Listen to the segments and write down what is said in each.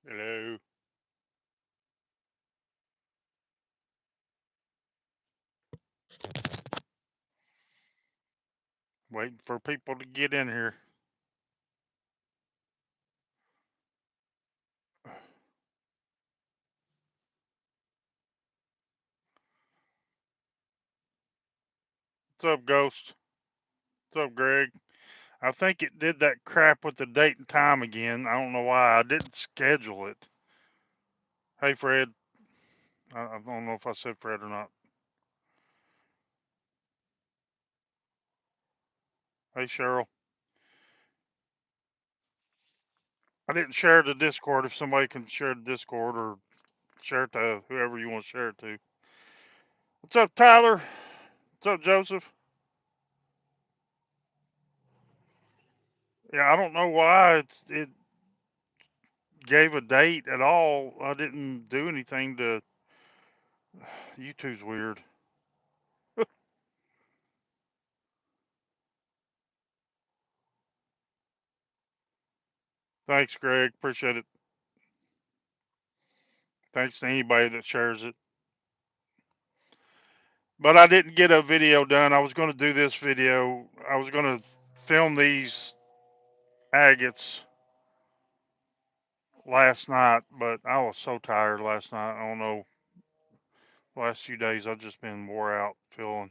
Hello. Waiting for people to get in here. What's up, Ghost? What's up, Greg? I think it did that crap with the date and time again. I don't know why. I didn't schedule it. Hey, Fred. I don't know if I said Fred or not. Hey, Cheryl. I didn't share the Discord. If somebody can share the Discord or share it to whoever you want to share it to. What's up, Tyler? What's up, Joseph? Yeah, I don't know why it gave a date at all. I didn't do anything to. YouTube's weird. Thanks, Greg. Appreciate it. Thanks to anybody that shares it. But I didn't get a video done. I was going to do this video. I was going to film these agates last night, but I was so tired last night. I don't know. The last few days I've just been wore out feeling.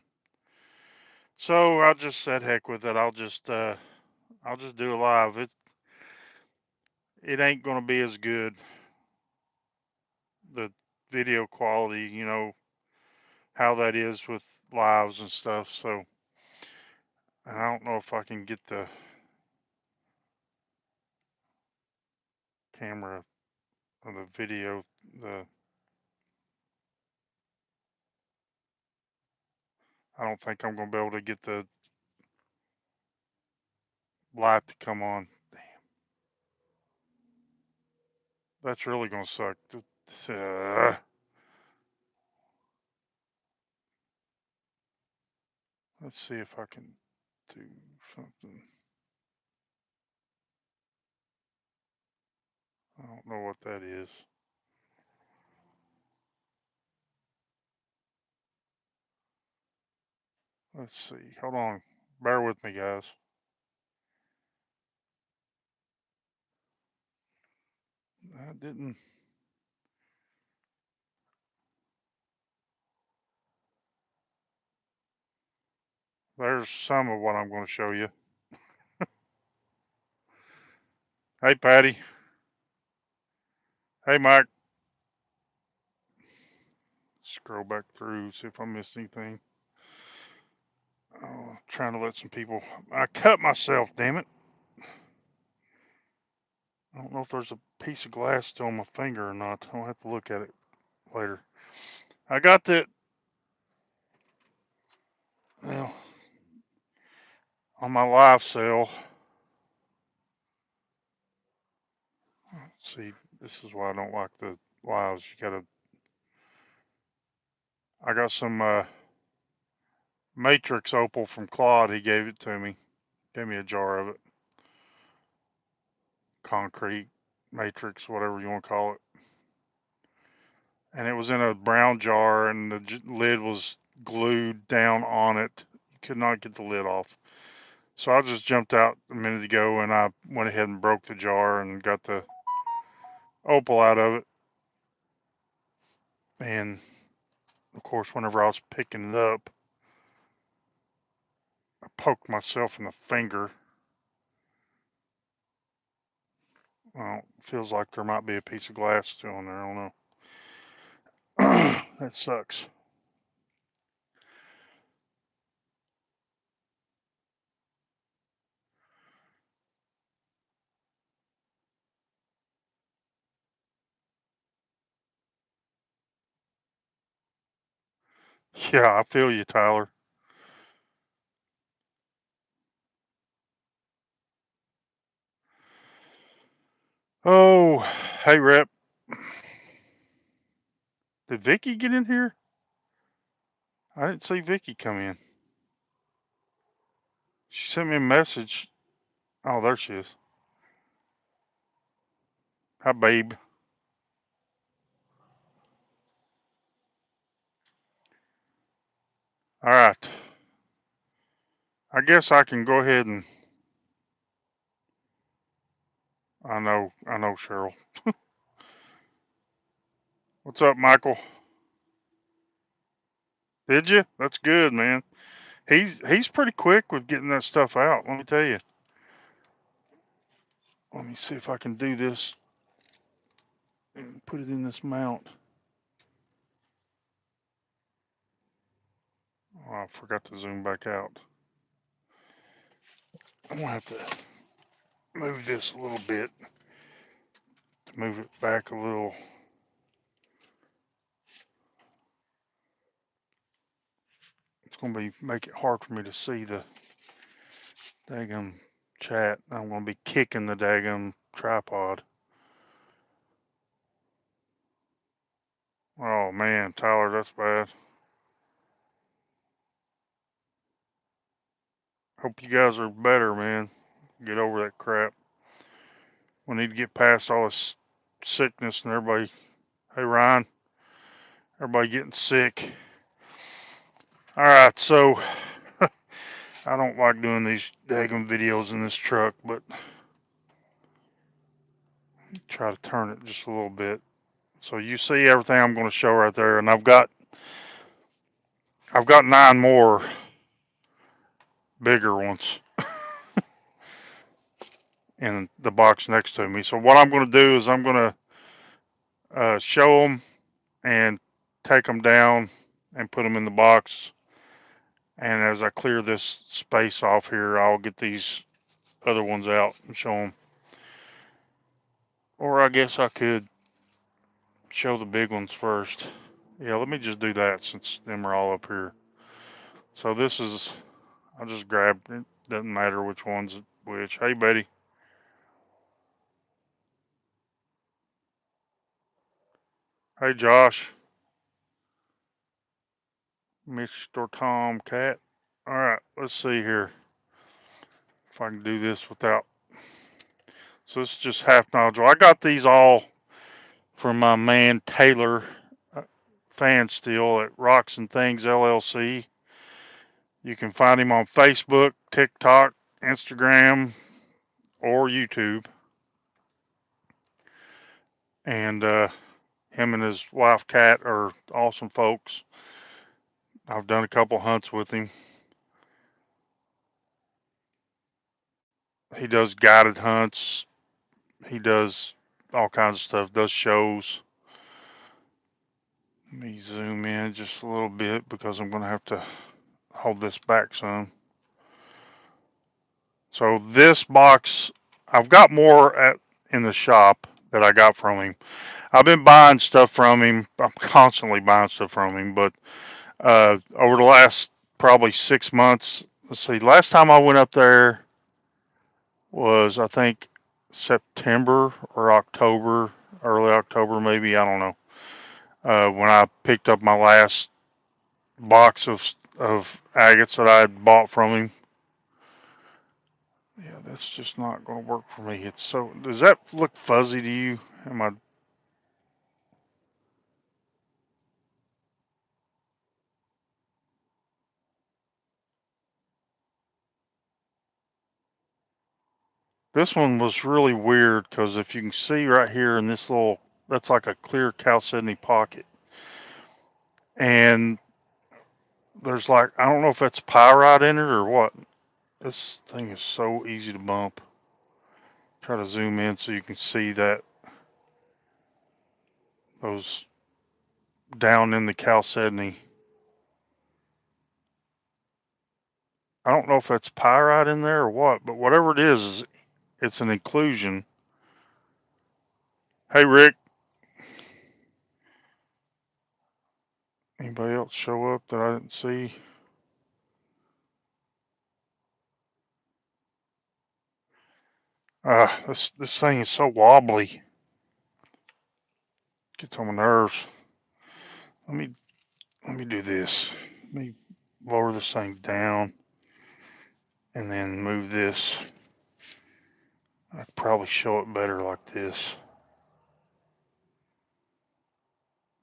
So I just said heck with it. I'll just do it live. It ain't going to be as good, the video quality, how that is with lives and stuff. So and I don't know if I can get the camera or the video, the I don't think I'm gonna be able to get the light to come on. Damn, that's really gonna suck. Uh, let's see if I can do something. I don't know what that is. Let's see. Hold on. Bear with me, guys. I didn't. There's some of what I'm going to show you. Hey, Patty. Hey, Mike. Scroll back through, see if I missed anything. Oh, trying to let some people. I cut myself. Damn it. I don't know if there's a piece of glass still on my finger or not. I'll have to look at it later. I got the well on my live sale. Let's see, this is why I don't like the lives. You gotta. I got some matrix opal from Claude. He gave it to me. Gave me a jar of it. Concrete matrix, whatever you want to call it. And it was in a brown jar, and the lid was glued down on it. You could not get the lid off. So I just jumped out a minute ago, and I went ahead and broke the jar and got the opal out of it. And of course, whenever I was picking it up, I poked myself in the finger. Well, feels like there might be a piece of glass still in there. I don't know. That sucks. Yeah, I feel you, Tyler. Oh, hey, Rep. Did Vicky get in here? I didn't see Vicky come in. She sent me a message. Oh, there she is. Hi, babe. All right. I guess I can go ahead and I know Cheryl. What's up, Michael? Did you? That's good, man. He's pretty quick with getting that stuff out. Let me tell you. Let me see if I can do this and put it in this mount. Oh, I forgot to zoom back out. I'm gonna have to move this a little bit to move it back a little. It's gonna be make it hard for me to see the daggum chat. I'm gonna be kicking the daggum tripod. Oh man, Tyler, that's bad. Hope you guys are better, man. Get over that crap. We need to get past all this sickness and everybody. Hey Ryan, everybody getting sick. All right, so I don't like doing these daggum videos in this truck, but try to turn it just a little bit. So you see everything I'm going to show right there, and I've got 9 more bigger ones in the box next to me. So what I'm going to do is I'm going to show them and take them down and put them in the box. And as I clear this space off here, I'll get these other ones out and show them. Or I guess I could show the big ones first. Yeah, let me just do that since them are all up here. So this is, I'll just grab it. Doesn't matter which one's which. Hey, Betty. Hey, Josh. Mr. Tomcat. All right, let's see here if I can do this without. So this is just half nodule. I got these all from my man Taylor Fan Steel at Rocks and Things LLC. You can find him on Facebook, TikTok, Instagram, or YouTube. And him and his wife Kat are awesome folks. I've done a couple hunts with him. He does guided hunts. He does all kinds of stuff. Does shows. Let me zoom in just a little bit because I'm going to have to hold this back some. So this box, I've got more in the shop that I got from him. I've been buying stuff from him. I'm constantly buying stuff from him, but over the last probably 6 months, let's see, last time I went up there was I think September or October, early October maybe, I don't know. When I picked up my last box of agates that I had bought from him. Yeah, that's just not going to work for me. It's so. Does that look fuzzy to you? Am I? This one was really weird because if you can see right here in this little, that's like a clear chalcedony pocket, and there's like I don't know if that's pyrite in it or what. This thing is so easy to bump. Try to zoom in so you can see that those down in the chalcedony. I don't know if that's pyrite in there or what, but whatever it is it's an inclusion. Hey Rick, anybody else show up that I didn't see? This thing is so wobbly. Gets on my nerves. Let me let me do this. Let me lower this thing down and then move this. I could probably show it better like this.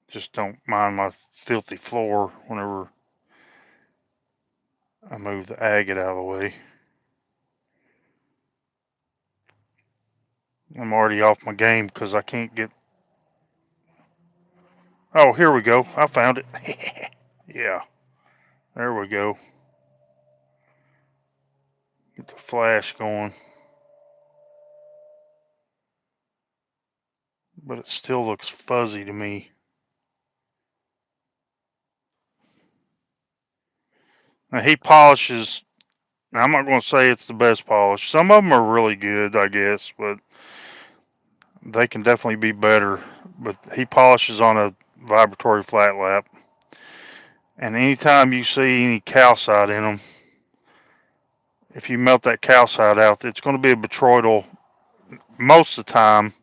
Just don't mind my filthy floor whenever I move the agate out of the way. I'm already off my game because I can't get. Oh, here we go. I found it. Yeah, there we go. Get the flash going. But it still looks fuzzy to me. Now he polishes. Now, I'm not going to say it's the best polish. Some of them are really good, I guess, but they can definitely be better. But he polishes on a vibratory flat lap. And anytime you see any calcite in them, if you melt that calcite out, it's going to be a botryoidal. Most of the time,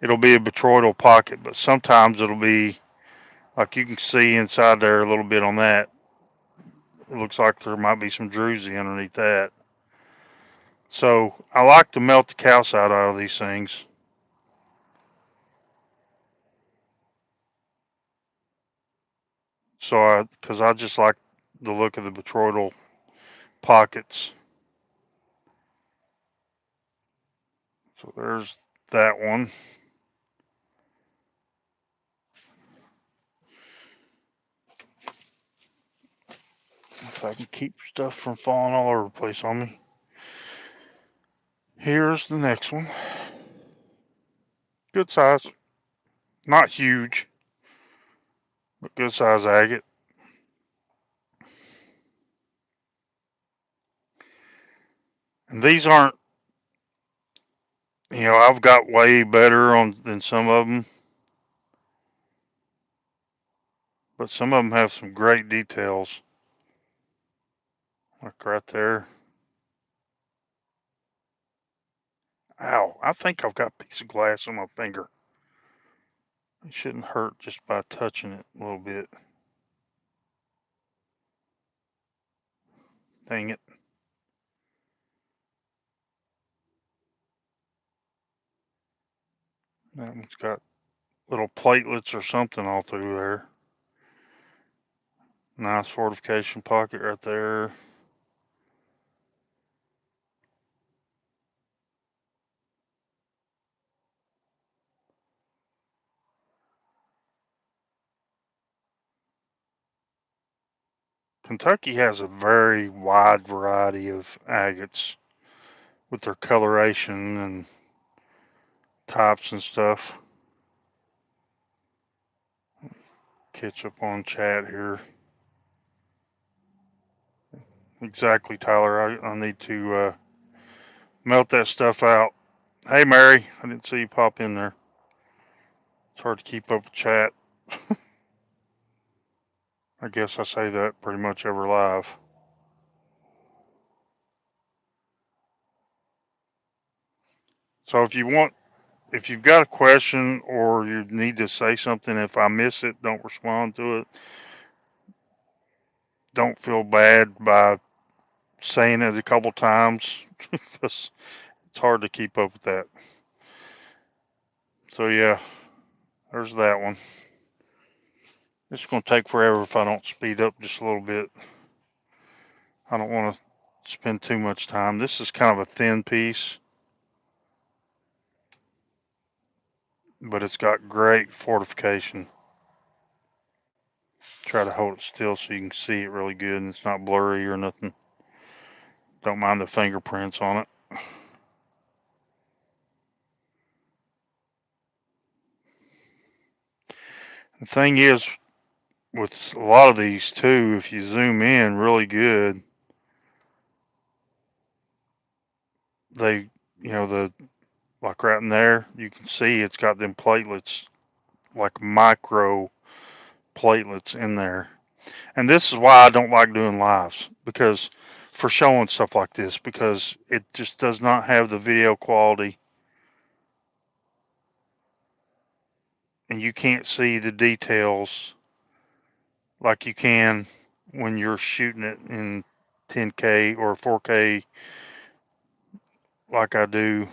it'll be a botryoidal pocket, but sometimes it'll be like you can see inside there a little bit on that. It looks like there might be some druzy underneath that. So I like to melt the calcite out of these things. Because I just like the look of the botryoidal pockets. So there's that one. If I can keep stuff from falling all over the place on me. Here's the next one. Good size. Not huge, but good size agate. And these aren't, I've got way better on than some of them, but some of them have some great details. Like right there. Ow, I think I've got a piece of glass on my finger. It shouldn't hurt just by touching it a little bit. Dang it. That one's got little platelets or something all through there. Nice fortification pocket right there. Kentucky has a very wide variety of agates with their coloration and types and stuff. Catch up on chat here. Exactly, Tyler. I need to melt that stuff out. Hey, Mary. I didn't see you pop in there. It's hard to keep up with chat. I guess I say that pretty much every live. So if you've got a question or you need to say something, if I miss it, don't respond to it. Don't feel bad by saying it a couple times because it's hard to keep up with that. So yeah, there's that one. It's going to take forever if I don't speed up just a little bit. I don't want to spend too much time. This is kind of a thin piece, but it's got great fortification. Try to hold it still so you can see it really good and it's not blurry or nothing. Don't mind the fingerprints on it. The thing is, with a lot of these too, if you zoom in really good, they, the like right in there, you can see it's got them platelets, like micro platelets in there. And this is why I don't like doing lives because for showing stuff like this because it just does not have the video quality and you can't see the details like you can when you're shooting it in 10K or 4K like I do.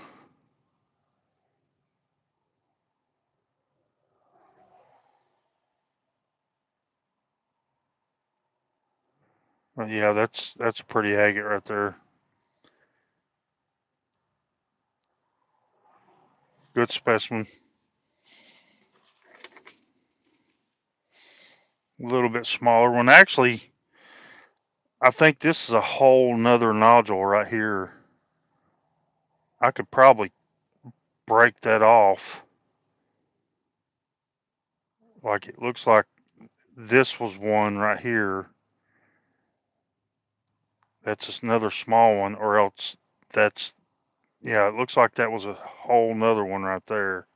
But yeah, that's a pretty agate right there. Good specimen. A little bit smaller one. Actually, I think this is a whole nother nodule right here. I could probably break that off. Like it looks like this was one right here. That's just another small one, or else that's, yeah, it looks like that was a whole nother one right there.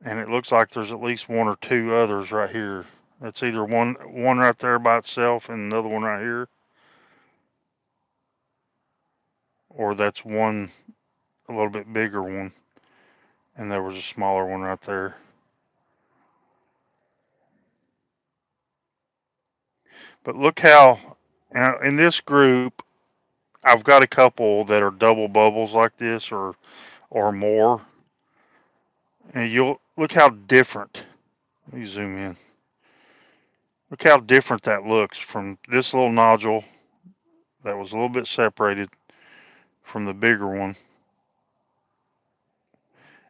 And it looks like there's at least one or two others right here. That's either one right there by itself and another one right here, or that's one a little bit bigger one, and there was a smaller one right there. But look how, now in this group, I've got a couple that are double bubbles like this, or more, and you'll look how different. Let me zoom in. Look how different that looks from this little nodule that was a little bit separated from the bigger one.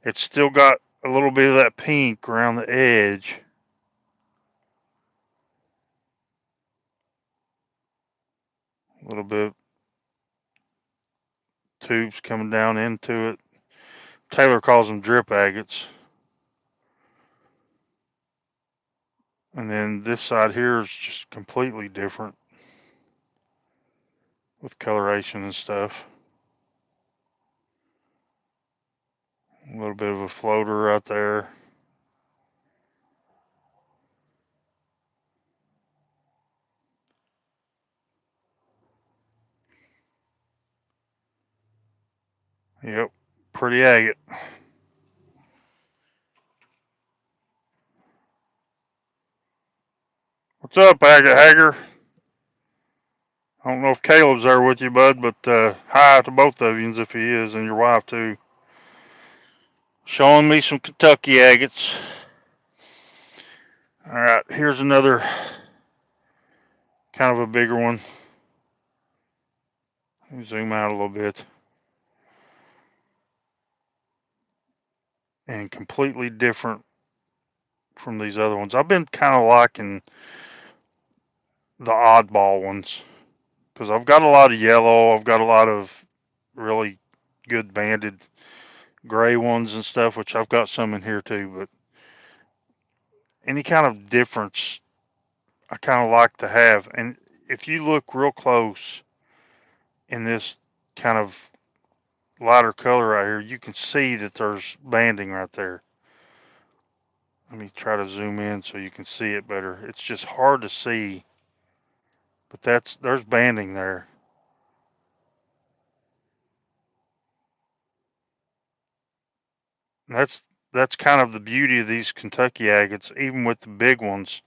It's still got a little bit of that pink around the edge. A little bit of tubes coming down into it. Taylor calls them drip agates. And then this side here is just completely different with coloration and stuff. A little bit of a floater right there. Yep, pretty agate. What's up, Agate Hager? I don't know if Caleb's there with you, bud, but hi to both of you if he is, and your wife too. Showing me some Kentucky agates. All right, here's another kind of a bigger one. Let me zoom out a little bit. And completely different from these other ones. I've been kind of liking the oddball ones because I've got a lot of yellow. I've got a lot of really good banded gray ones and stuff, which I've got some in here too. But any kind of difference, I kind of like to have. And if you look real close in this kind of lighter color right here, you can see that there's banding right there. Let me try to zoom in so you can see it better. It's just hard to see, but there's banding there. That's kind of the beauty of these Kentucky agates. Even with the big ones,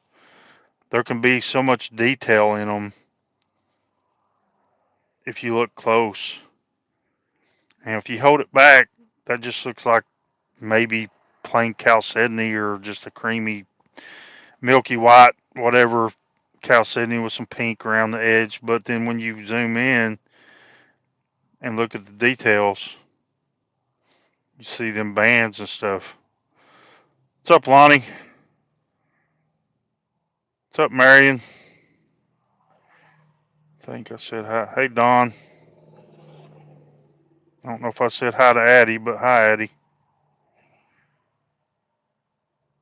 there can be so much detail in them if you look close. And if you hold it back, that just looks like maybe plain chalcedony or just a creamy, milky white, whatever chalcedony with some pink around the edge. But then when you zoom in and look at the details, you see them bands and stuff. What's up, Lonnie? What's up, Marion? I think I said hi. Hey, Don. I don't know if I said hi to Addie, but hi, Addie.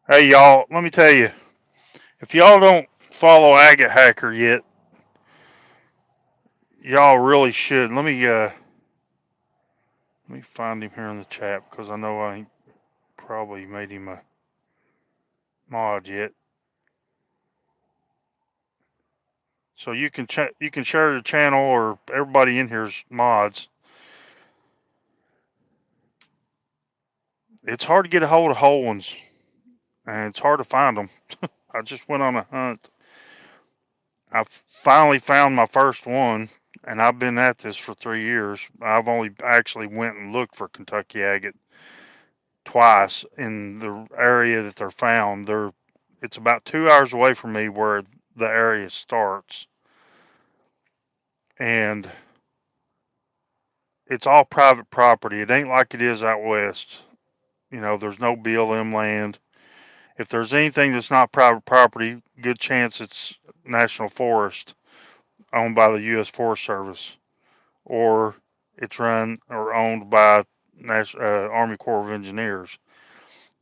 Hey, y'all, let me tell you, if y'all don't follow Agate Hacker yet, y'all really should. Let me find him here in the chat because I know I ain't probably made him a mod yet. So you can share the channel, or everybody in here's mods. It's hard to get a hold of whole ones, and it's hard to find them. I just went on a hunt. I finally found my first one, and I've been at this for 3 years. I've only actually went and looked for Kentucky agate twice in the area that they're found. It's about 2 hours away from me where the area starts. and it's all private property. It ain't like it is out west. You know, there's no BLM land. If there's anything that's not private property, good chance it's national forest owned by the U.S. Forest Service, or it's run or owned by Army Corps of Engineers.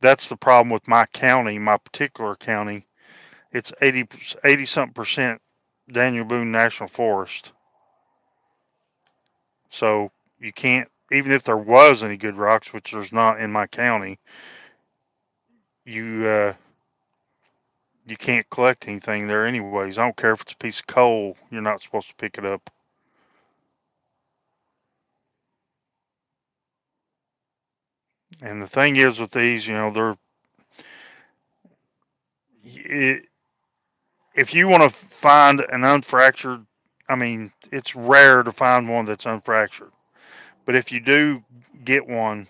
That's the problem with my county, my particular county. It's 80 something percent Daniel Boone National Forest. So you can't, even if there was any good rocks, which there's not in my county, you you can't collect anything there anyways. I don't care if it's a piece of coal, you're not supposed to pick it up. And the thing is with these, you know, it, if you want to find an unfractured, I mean, it's rare to find one that's unfractured. But if you do get one,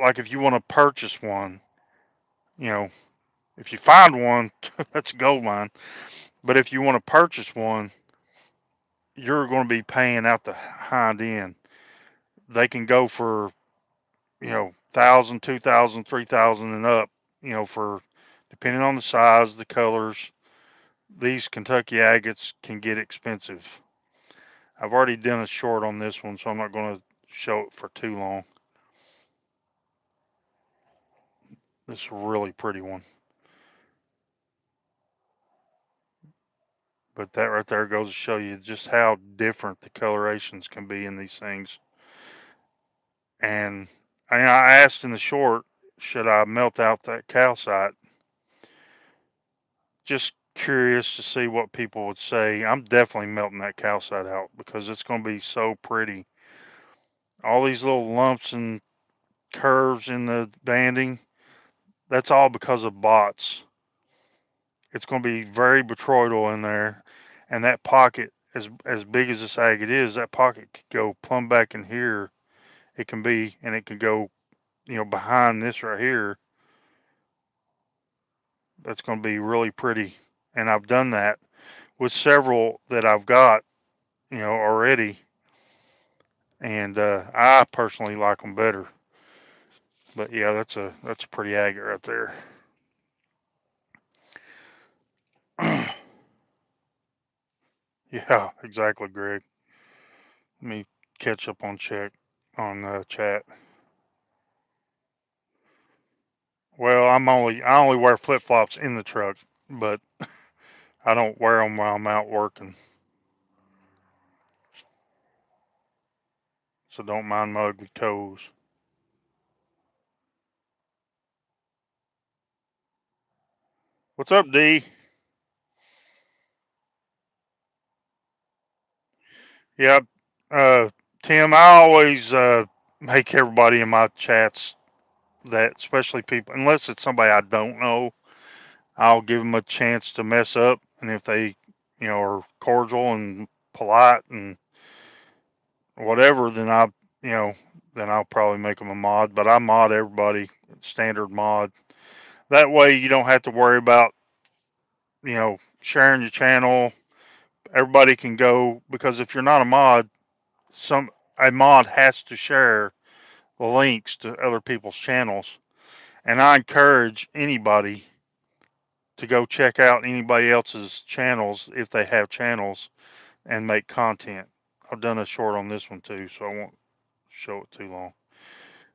like if you want to purchase one, you know, if you find one, that's a gold mine. But if you want to purchase one, you're going to be paying out the hind end. They can go for, you know, 1,000, 2,000, 3,000 and up, you know, for depending on the size, the colors. These Kentucky agates can get expensive. I've already done a short on this one, so I'm not going to show it for too long. This is a really pretty one. But that right there goes to show you just how different the colorations can be in these things. And I asked in the short, should I melt out that calcite? Just curious to see what people would say. I'm definitely melting that calcite out because it's going to be so pretty. All these little lumps and curves in the banding, that's all because of bots. It's going to be very botryoidal in there, and that pocket, as big as this agate is, that pocket could go plumb back in here. It can be, and it can go, you know, behind this right here. That's going to be really pretty, and I've done that with several that I've got, you know, already, and I personally like them better. But yeah, that's a pretty agate right there. Yeah, exactly, Greg. Let me catch up on chat. Well, I only wear flip flops in the truck, but I don't wear them while I'm out working. So don't mind my ugly toes. What's up, D? Yeah, uh, Tim. I always make everybody in my chats that, especially people, unless it's somebody I don't know, I'll give them a chance to mess up, and if they, you know, are cordial and polite and whatever, then you know, then I'll probably make them a mod. But I mod everybody, standard mod. That way, you don't have to worry about, you know, sharing your channel. Everybody can go because if you're not a mod, some a mod has to share the links to other people's channels. And I encourage anybody to go check out anybody else's channels if they have channels and make content. I've done a short on this one too, so I won't show it too long.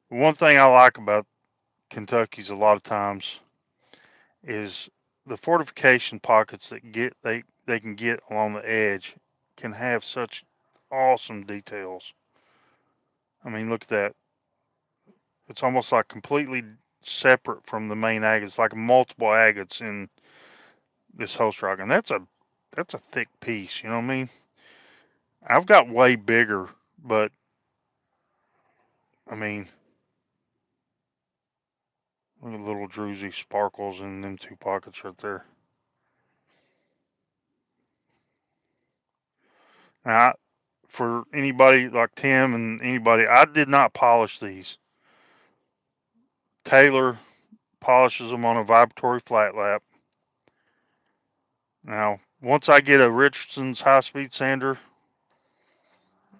One thing I like about Kentucky's a lot of times is the fortification pockets that they can get along the edge can have such awesome details. I mean, look at that. It's almost like completely separate from the main agates, like multiple agates in this host rock, and that's a thick piece. You know what I mean? I've got way bigger, but I mean, look at little druzy sparkles in them two pockets right there. Now, for anybody like Tim and anybody, I did not polish these. Taylor polishes them on a vibratory flat lap. Now, once I get a Richardson's high speed sander,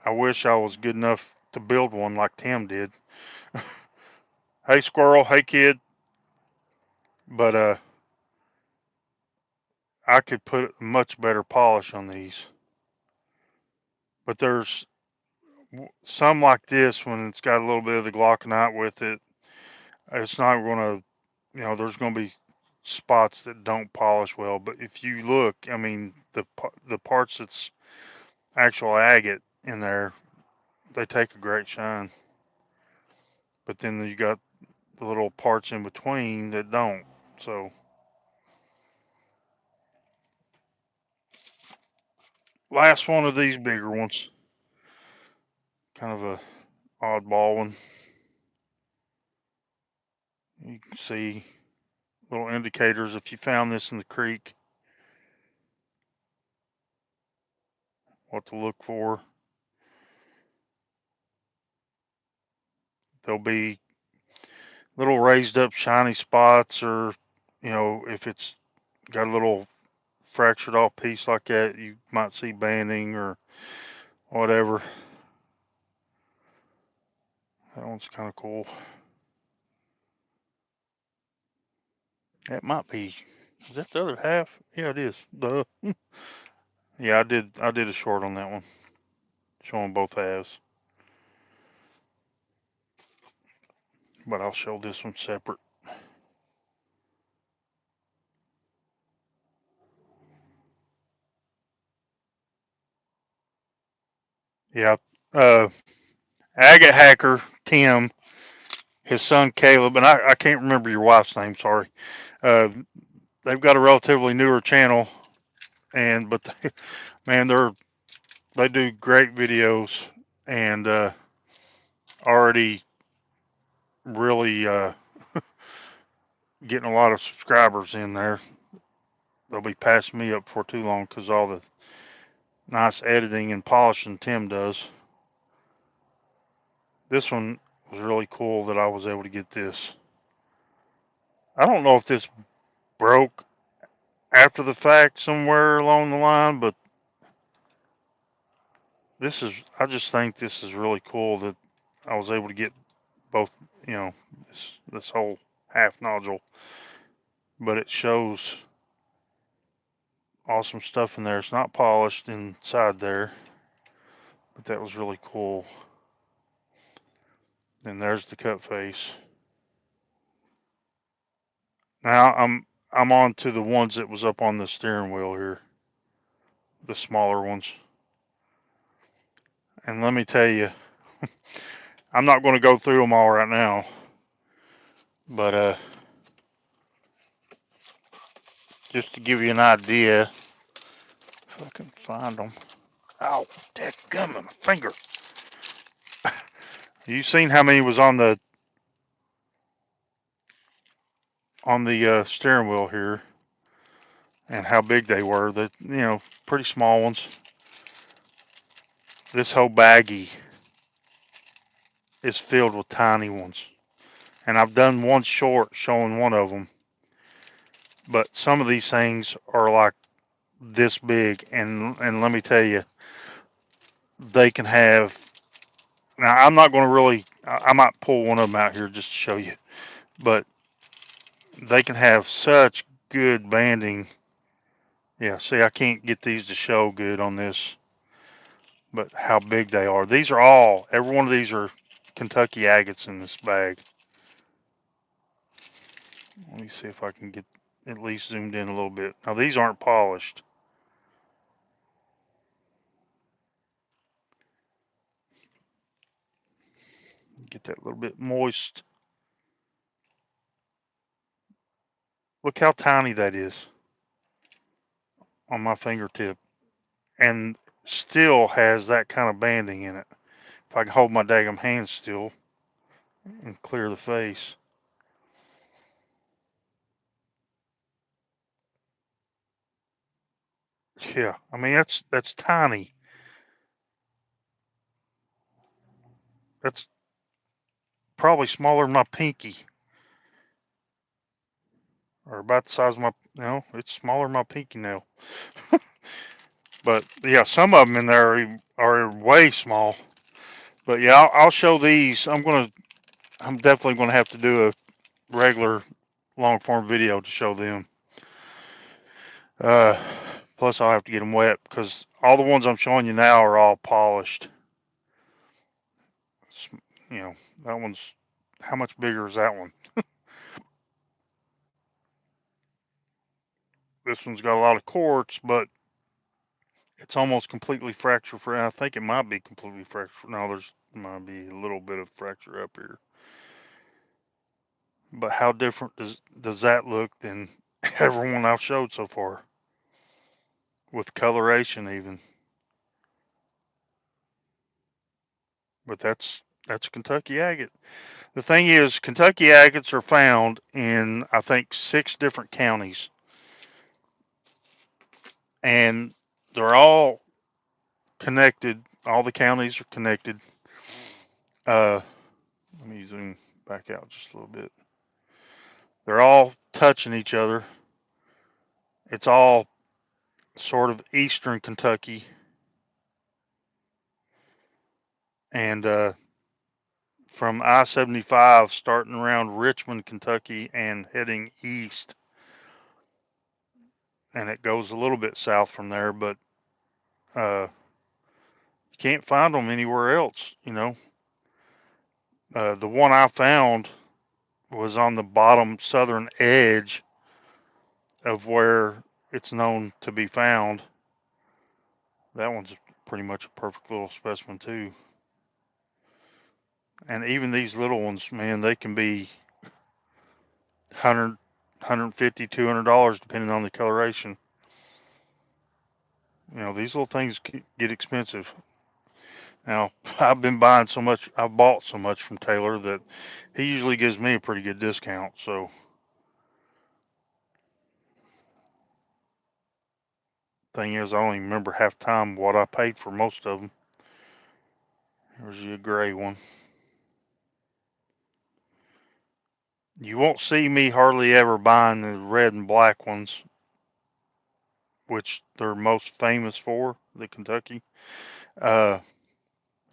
I wish I was good enough to build one like Tim did. Hey squirrel, hey kid, but I could put much better polish on these. But there's some like this when it's got a little bit of the glauconite with it. It's not going to, there's going to be spots that don't polish well. But if you look, I mean, the parts that's actual agate in there, they take a great shine. But then you got the little parts in between that don't. So last one of these bigger ones, kind of a oddball one. You can see little indicators if you found this in the creek, what to look for. There'll be little raised up shiny spots, or if it's got a little fractured off piece like that, you might see banding or whatever. That one's kind of cool. That might be. Is that the other half? Yeah, it is. Duh. Yeah, I did a short on that one, showing both halves. But I'll show this one separate. Yeah. Uh, Agate Hacker Tim, his son Caleb, and I can't remember your wife's name. Sorry. Uh, they've got a relatively newer channel, but man, they do great videos, and already really getting a lot of subscribers in there. They'll be passing me up for too long because all the nice editing and polishing Tim does. This one was really cool that I was able to get this. I don't know if this broke after the fact somewhere along the line, but I just think this is really cool that I was able to get both, this whole half nodule, but it shows awesome stuff in there. It's not polished inside there, but that was really cool. And there's the cut face. Now I'm on to the ones that was up on the steering wheel here, the smaller ones. And let me tell you, I'm not going to go through them all right now, but just to give you an idea, if I can find them. Ow, that gum in my finger. You seen how many was on the steering wheel here, and how big they were? That pretty small ones. This whole baggie is filled with tiny ones, and I've done one short showing one of them. But some of these things are like this big, and let me tell you, they can have. Now I'm not going to really. I might pull one of them out here just to show you, but they can have such good banding. Yeah, see, I can't get these to show good on this, but how big they are. Every one of these are Kentucky agates in this bag. Let me see if I can get at least zoomed in a little bit. Now these aren't polished. Get that little bit moist. Look how tiny that is on my fingertip, and still has that kind of banding in it. If I can hold my daggum hand still and clear the face. Yeah, I mean that's tiny. That's probably smaller than my pinky, or about the size of my. No, it's smaller than my pinky nail. But yeah, some of them in there are way small. But yeah, I'll show these. I'm definitely gonna have to do a regular long form video to show them. Uh, Plus I'll have to get them wet because all the ones I'm showing you now are all polished. You know, that one's, how much bigger is that one? This one's got a lot of quartz, but it's almost completely fracture free. I think it might be completely fracture. No, there's might be a little bit of fracture up here. But how different does that look than everyone I've showed so far with coloration even? But that's Kentucky agate. The thing is, Kentucky agates are found in I think 6 different counties, and they're all connected. All the counties are connected. Uh, Let me zoom back out just a little bit. They're all touching each other. It's all sort of eastern Kentucky, and from I-75 starting around Richmond, Kentucky, and heading east, and it goes a little bit south from there, but you can't find them anywhere else. The one I found was on the bottom southern edge of where it's known to be found. That one's pretty much a perfect little specimen too. And even these little ones, man, they can be 100, $200 depending on the coloration. These little things get expensive. Now, I've bought so much from Taylor that he usually gives me a pretty good discount. So, thing is, I only remember half time what I paid for most of them. Here's a gray one. You won't see me hardly ever buying the red and black ones, which they're most famous for, the Kentucky. Uh,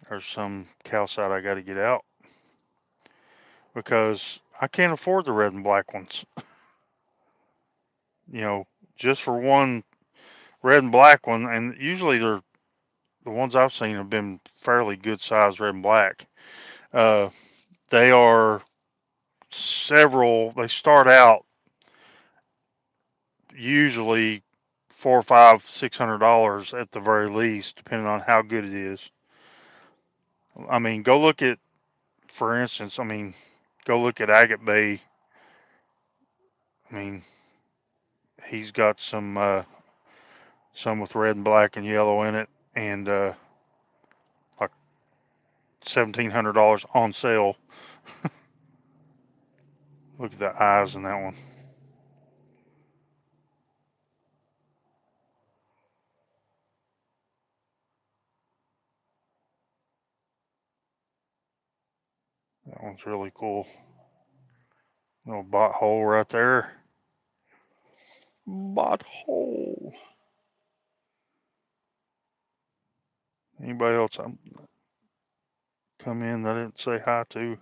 there's some calcite I got to get out because I can't afford the red and black ones. You know, just for one red and black one, and usually they're the ones I've seen have been fairly good size red and black. Uh, they are several. They start out usually four, five, $600 at the very least, depending on how good it is. I mean, go look at, for instance, go look at Agate Bay. I mean, he's got some with red and black and yellow in it, and like $1,700 on sale. Look at the eyes in that one. That one's really cool. Little bot hole right there. Bot hole. Anybody else I'm come in that I didn't say hi to?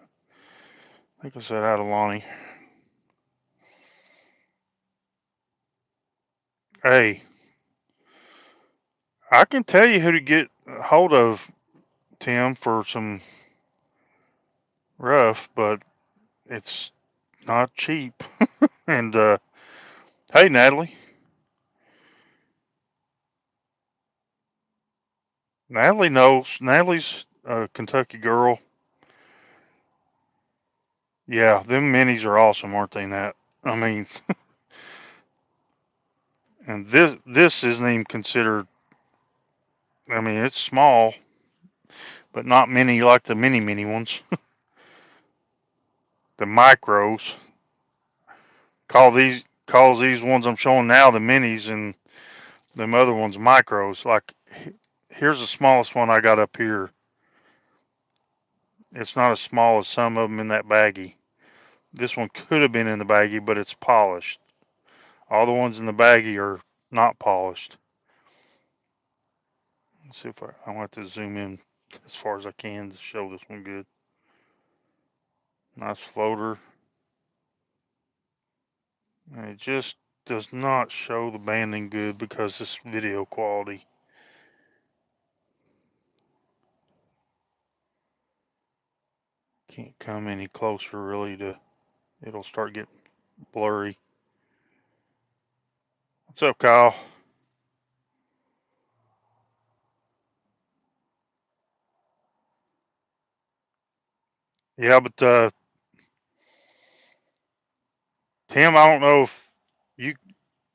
I think I said hi to Lonnie. Hey, I can tell you who to get a hold of, Tim, for some rough, but it's not cheap. And hey, Natalie. Natalie knows. Natalie's a Kentucky girl. Yeah, them minis are awesome, aren't they, Nat? I mean, and this isn't even considered. I mean, it's small, but not many like the mini ones. The micros. Calls these ones I'm showing now the minis, and them other ones micros. Like here's the smallest one I got up here. It's not as small as some of them in that baggie. This one could have been in the baggie, but it's polished. All the ones in the baggie are not polished. Let's see if I want to zoom in as far as I can to show this one good. Nice floater. And it just does not show the banding good because this video quality. Can't come any closer really to, it'll start getting blurry. What's up, Kyle? Yeah, but Tim, I don't know if you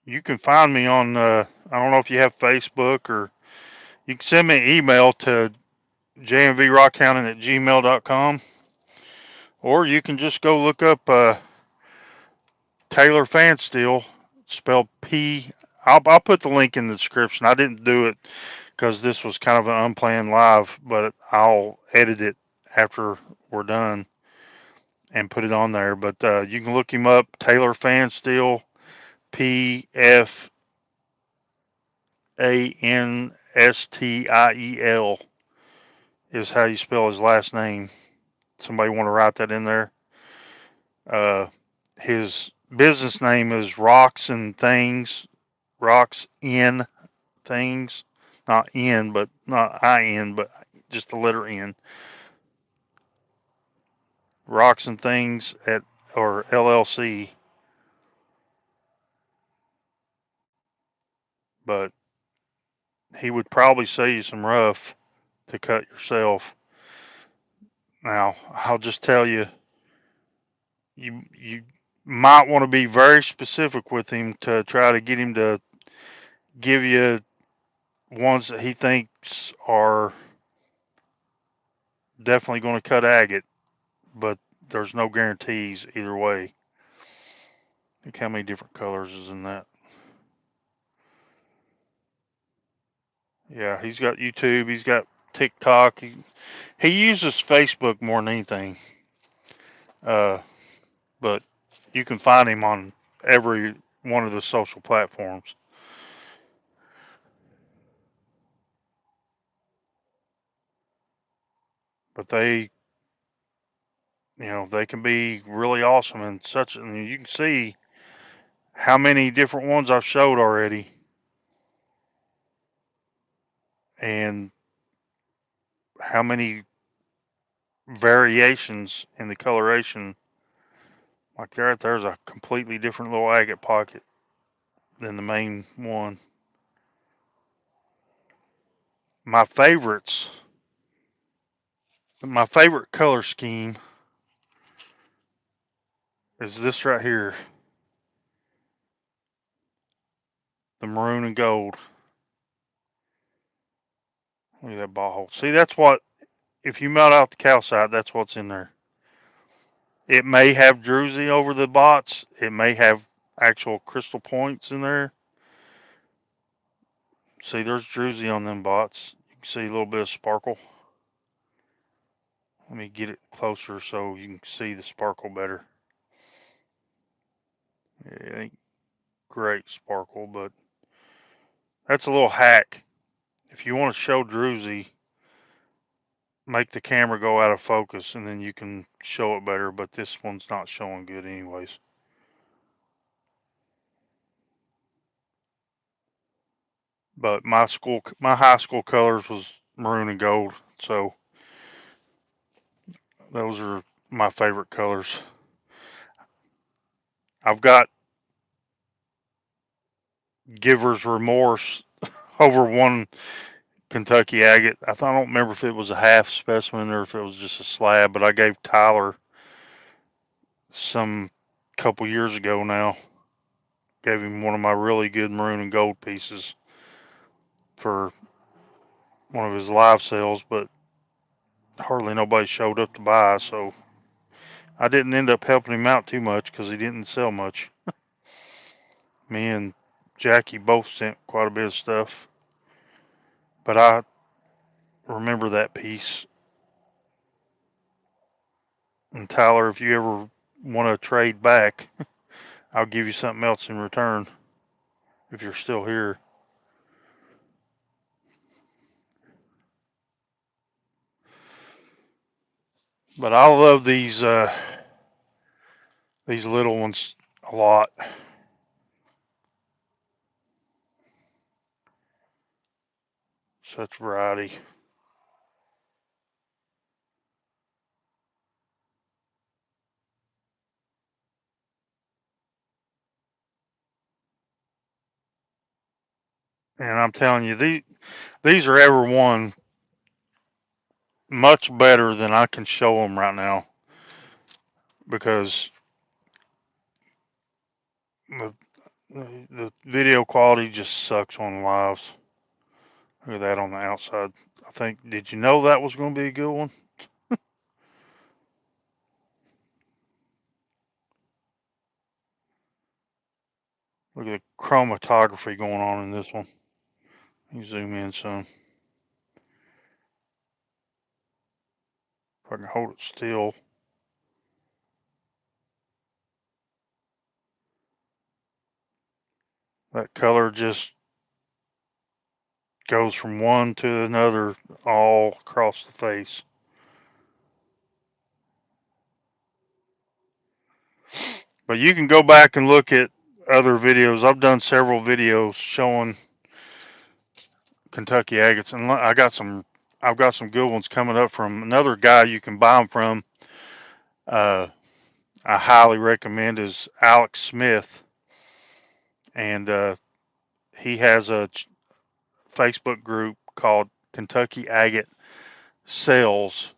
you can find me on I don't know if you have Facebook, or you can send me an email to jmvrockhounding@gmail.com, or you can just go look up Taylor Fansteel, spelled P. I'll put the link in the description. I didn't do it because this was kind of an unplanned live, but I'll edit it after we're done and put it on there. But you can look him up, Taylor Fansteel, Fanstiel is how you spell his last name. Somebody want to write that in there? Uh, his business name is Rocks and Things, Rocks in Things, not N, but not IN, but just the letter N. Rocks and Things at or LLC. But he would probably sell you some rough to cut yourself. Now, I'll just tell you, you might want to be very specific with him to try to get him to give you ones that he thinks are definitely going to cut agate, but there's no guarantees either way. Look how many different colors is in that. Yeah, he's got YouTube, he's got TikTok. He uses Facebook more than anything. Uh, but you can find him on every one of the social platforms. But they can be really awesome and such. And you can see how many different ones I've showed already, and how many variations in the coloration. Like there's a completely different little agate pocket than the main one. My favorites, my favorite color scheme is this right here, the maroon and gold. Look at that ball hole. See, that's what, if you melt out the calcite, that's what's in there. It may have druzy over the bots. It may have actual crystal points in there. See, there's druzy on them bots. You can see a little bit of sparkle. Let me get it closer so you can see the sparkle better. It ain't great sparkle, but that's a little hack. If you want to show druzy, make the camera go out of focus and then you can show it better, but this one's not showing good anyways. But my high school colors was maroon and gold, so those are my favorite colors. I've got giver's remorse over one Kentucky agate. I don't remember if it was a half specimen or if it was just a slab, but I gave Tyler some couple years ago now. Gave him one of my really good maroon and gold pieces for one of his live sales, but hardly nobody showed up to buy, so I didn't end up helping him out too much because he didn't sell much. Me and Jackie both sent quite a bit of stuff, but I remember that piece. And Tyler, if you ever want to trade back, I'll give you something else in return if you're still here. But I love these little ones a lot. Such variety. And I'm telling you, these are ever one much better than I can show them right now because the the video quality just sucks on lives. Look at that on the outside. I think. Did you know that was going to be a good one? Look at the chromatography going on in this one. You zoom in some. If I can hold it still. That color just goes from one to another all across the face. But you can go back and look at other videos. I've done several videos showing Kentucky agates, and I've got some good ones coming up from another guy you can buy them from. Uh, I highly recommend is Alex Smith, and he has a Facebook group called Kentucky Agate Sales,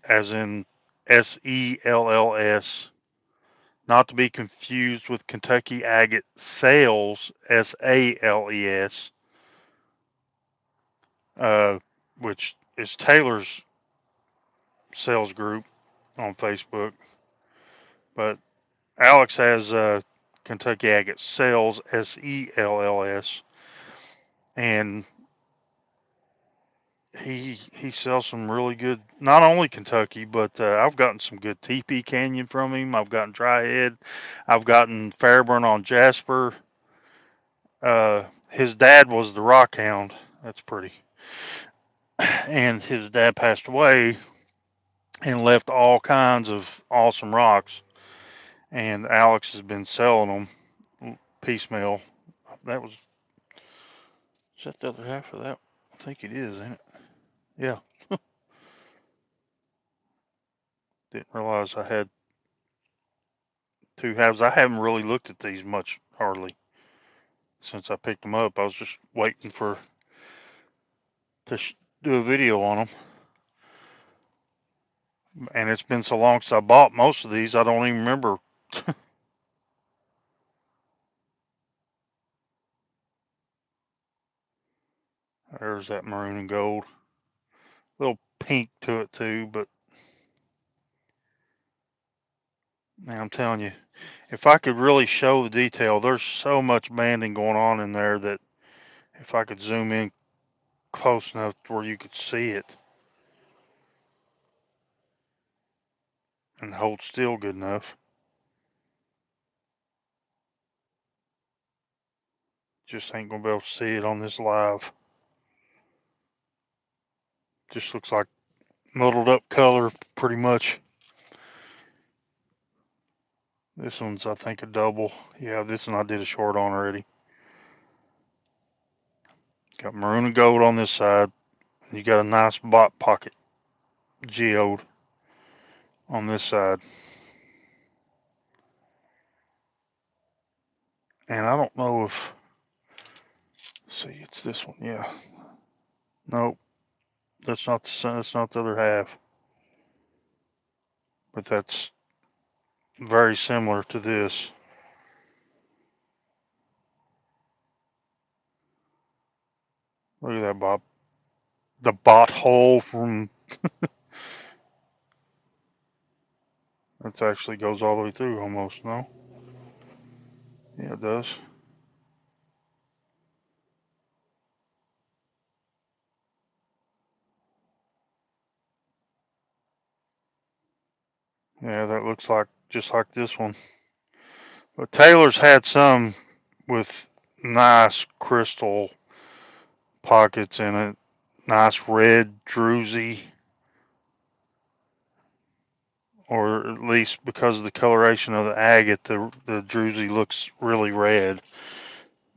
as in SELLS, not to be confused with Kentucky Agate Sales, SALES, uh, which is Taylor's sales group on Facebook. But Alex has Kentucky Agate Sales, SELLS, and he sells some really good, not only Kentucky, but I've gotten some good TP Canyon from him. I've gotten Dry Head. I've gotten Fairburn on Jasper. His dad was the Rock Hound. That's pretty. And his dad passed away and left all kinds of awesome rocks. And Alex has been selling them piecemeal. That was, is that the other half of that? I think it is, ain't it? Yeah. Didn't realize I had two halves. I haven't really looked at these much, hardly, since I picked them up. I was just waiting for to do a video on them. And it's been so long since I bought most of these, I don't even remember. There's that maroon and gold. Little pink to it too, but man, I'm telling you, if I could really show the detail, there's so much banding going on in there that if I could zoom in close enough to where you could see it and hold still good enough, just ain't gonna be able to see it on this live. Just looks like muddled up color pretty much. This one's, I think, a double. Yeah, this one I did a short on already. Got maroon and gold on this side. You got a nice bot pocket geode on this side. And I don't know if, see, it's this one. Yeah. Nope. That's not that's not the other half. But that's very similar to this. Look at that, Bob. The bot hole from, that actually goes all the way through almost, no? Yeah, it does. Yeah, that looks like just like this one. But Taylor's had some with nice crystal pockets in it, nice red druzy. or at least because of the coloration of the agate, the druzy looks really red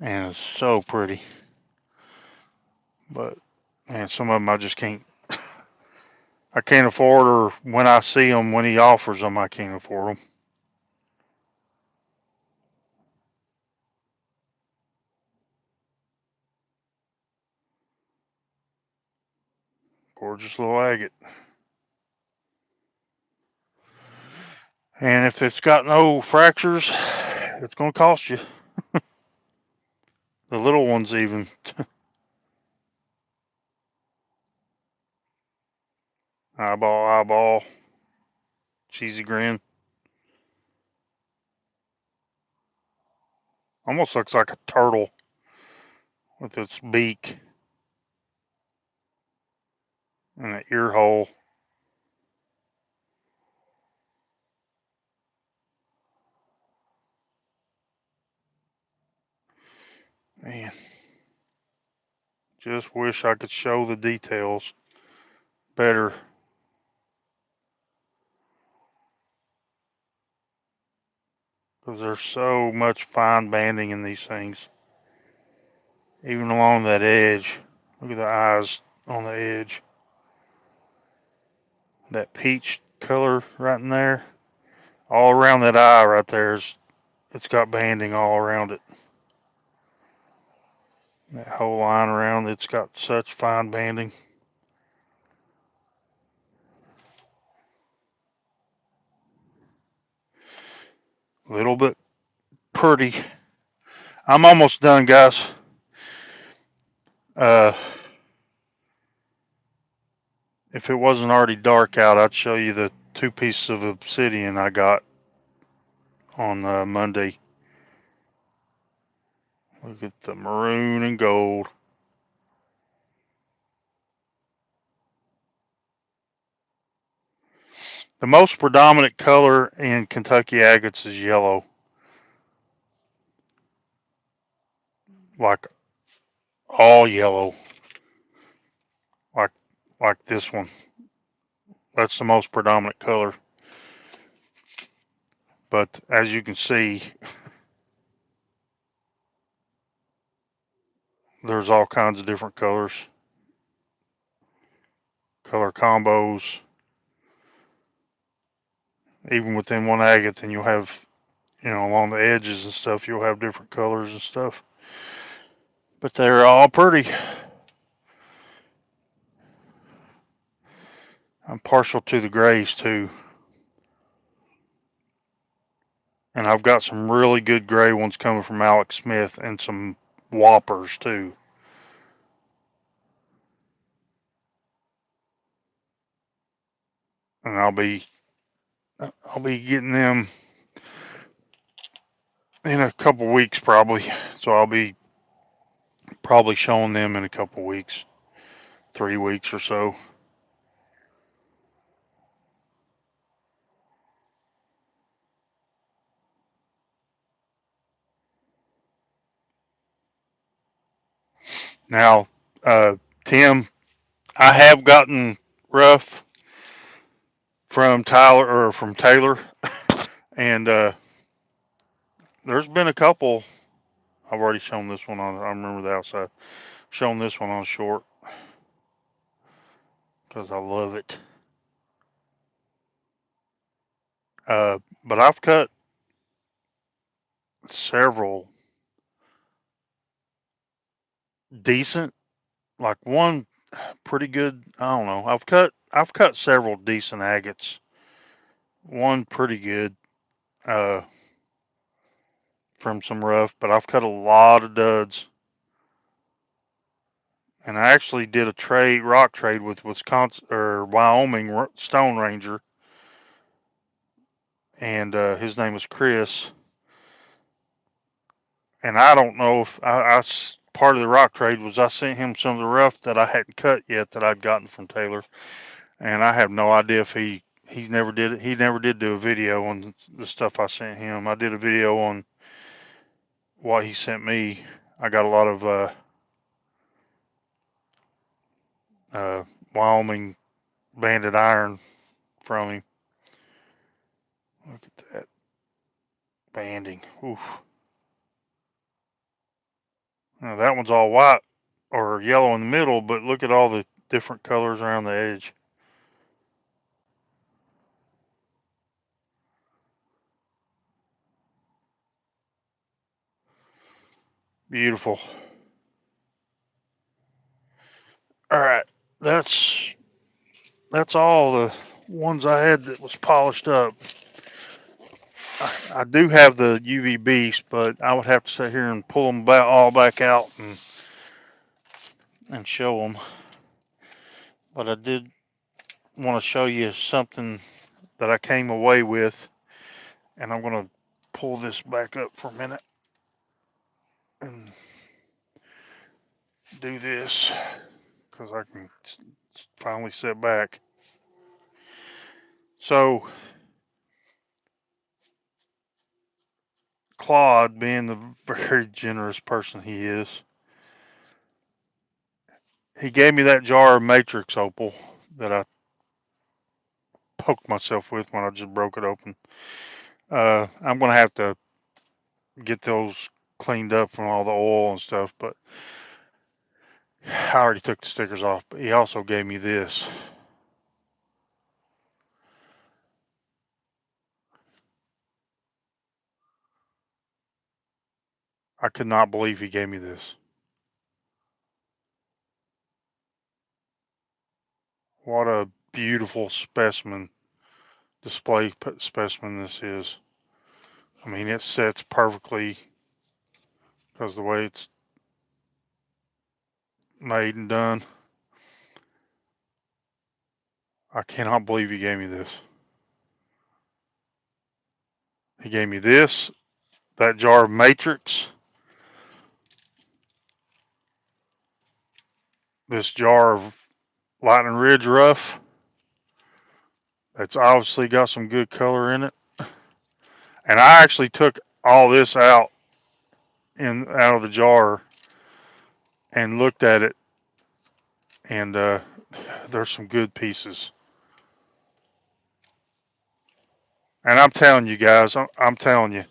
and it's so pretty. But man, some of them I just can't. I can't afford, or when I see them, when he offers them, I can't afford them. Gorgeous little agate. And if it's got no fractures, it's going to cost you. The little ones, even. Eyeball, eyeball, cheesy grin. Almost looks like a turtle with its beak and an ear hole. Man, just wish I could show the details better because there's so much fine banding in these things. Even along that edge. Look at the eyes on the edge. That peach color right in there. All around that eye right there is, it's got banding all around it. That whole line around it's got such fine banding. A little bit pretty. I'm almost done, guys. Uh, if it wasn't already dark out, I'd show you the two pieces of obsidian I got on Monday. Look at the maroon and gold. The most predominant color in Kentucky agates is yellow, like all yellow, like like this one. That's the most predominant color. But as you can see, there's all kinds of different colors, color combos. Even within one agate, then you'll have, along the edges and stuff, you'll have different colors and stuff. But they're all pretty. I'm partial to the grays too. And I've got some really good gray ones coming from Alex Smith and some whoppers too. And I'll be getting them in a couple weeks probably. So I'll be probably showing them in a couple weeks, 3 weeks or so. Now, Tim, I have gotten rough from Tyler or from Taylor, and there's been a couple. I've already shown this one on. I remember the outside. Shown this one on short because I love it. But I've cut several decent, like one pretty good. I don't know. I've cut several decent agates. One pretty good uh, from some rough, but I've cut a lot of duds. And I actually did a rock trade with Wisconsin or Wyoming Stone Ranger, and his name was Chris. And I don't know if part of the rock trade was I sent him some of the rough that I hadn't cut yet that I'd gotten from Taylor, and I have no idea if he never did it. He never did do a video on the stuff I sent him. I did a video on what he sent me. I got a lot of uh, Wyoming banded iron from him. Look at that banding. Oof. Now that one's all white or yellow in the middle, but look at all the different colors around the edge. Beautiful. All right, that's all the ones I had that was polished up. I do have the UV Beast, but I would have to sit here and pull them all back out and show them. But I did want to show you something that I came away with, and I'm going to pull this back up for a minute and do this because I can finally sit back. So Claude, being the very generous person he is, he gave me that jar of matrix opal that I poked myself with when I just broke it open. I'm gonna have to get those cleaned up from all the oil and stuff, but I already took the stickers off. But he also gave me this. I could not believe he gave me this. What a beautiful specimen, display specimen this is. I mean, it sets perfectly because the way it's made and done. I cannot believe he gave me this. He gave me this, that jar of matrix, this jar of Lightning Ridge rough. That's obviously got some good color in it. And I actually took all this out of the jar and looked at it, and there's some good pieces. And I'm telling you guys, I'm telling you,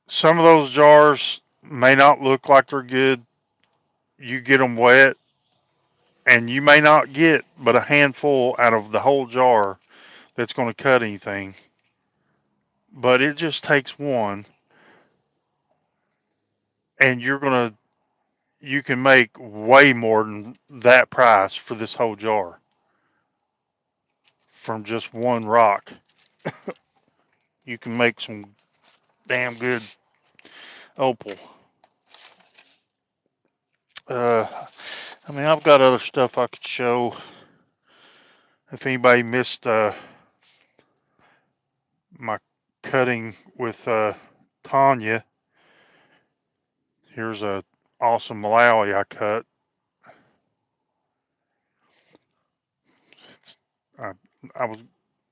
some of those jars may not look like they're good. You get them wet, and you may not get but a handful out of the whole jar that's going to cut anything. But it just takes one, and you can make way more than that price for this whole jar from just one rock. You can make some damn good opal. Uh, I mean, I've got other stuff I could show. If anybody missed my cutting with Tanya, here's a awesome Malawi I cut. I, I was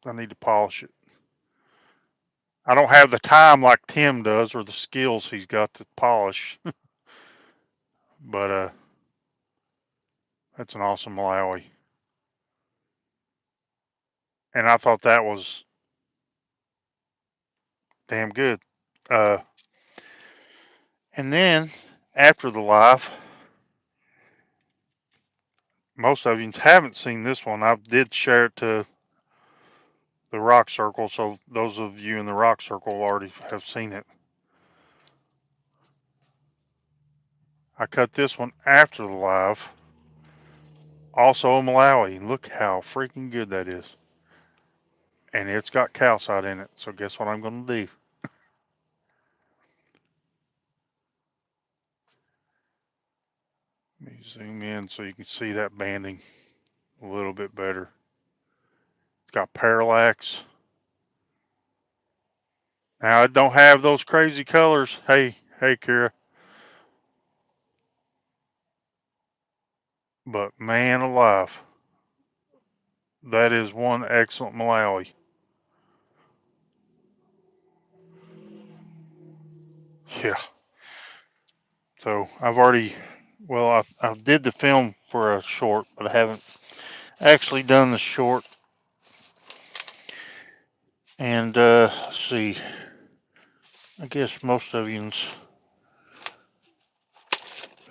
I need to polish it. I don't have the time like Tim does or the skills he's got to polish, but that's an awesome Malawi. And I thought that was damn good. Uh, and then after the live, most of you haven't seen this one. I did share it to the Rock Circle, so those of you in the Rock Circle already have seen it. I cut this one after the live. Also a Malawi. Look how freaking good that is. And it's got calcite in it. So guess what I'm going to do? Let me zoom in so you can see that banding a little bit better. It's got parallax. Now it don't have those crazy colors. Hey, Kira. But man alive, that is one excellent Malawi. Yeah. So I've already, well, I did the film for a short, but I haven't actually done the short. And let's see, I guess most of yous,